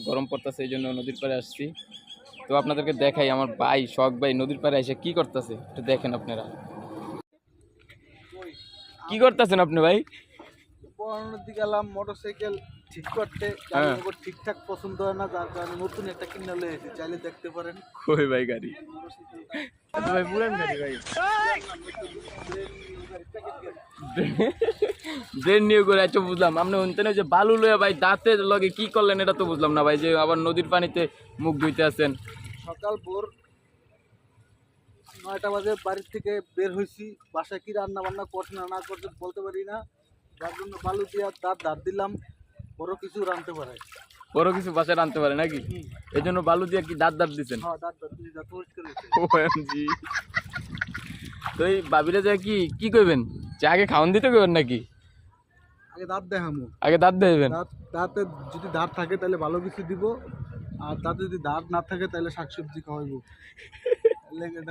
গরম পড়তেছে, এই জন্য নদীর পাড়ে আসছি। তো আপনাদেরকে দেখাই আমার ভাই শখ ভাই নদীর পাড়ে এসে কি করতেছে, একটু দেখেন আপনারা। কি করতেছেন আপনি ভাই? পড়ানোর দিকে গেলাম মোটরসাইকেল ঠিক করতে, হ্যাঁ। গাড়ির উপর ঠিকঠাক পছন্দ হয় না, যার কারণে নতুন একটা কিনে লয়ে এসেছি, চাইলে দেখতে পারেন। কই ভাই গাড়ি? ভাই পুরান গাড়ি ভাই। ব্রেন নিউ করে আচ্ছা বুঝলাম। আপনি অন্তনে যে বালু লয়ে ভাই দাঁতের লগে কি করলেন এটা তো বুঝলাম না ভাই, যে আবার নদীর পানিতে মুখ ধুইতে আছেন। সকাল ভোর 9টা বাজে বাড়ির থেকে বের হয়েছি, বাসায় কি রান্না বান্না করছে না না করছে বলতে পারি না, যার জন্য বালু দিয়ে দাঁত দিলাম, বড় কিছু রাঁধতে পারে। বড় কিছু বাসায় আনতে পারে নাকি? এই জন্য বালু দিয়ে কি দাঁত দিচ্ছেন? হ্যাঁ, দাঁত দিয়ে দাঁত পরিষ্কার হয়েছে। ওএমজি। তো এই বাবিরা যায় কি কি কইবেন, যে আগে খাওয়ান দিতে কইবেন নাকি? আগে দাঁত দেখামো, আগে দাঁত দেবেন? দাঁতে যদি দাঁত থাকে তাহলে ভালো কিছু দিব, আর দাঁতে যদি দাঁত না থাকে তাহলে শাকসবজি খাওয়াইবো। লেগে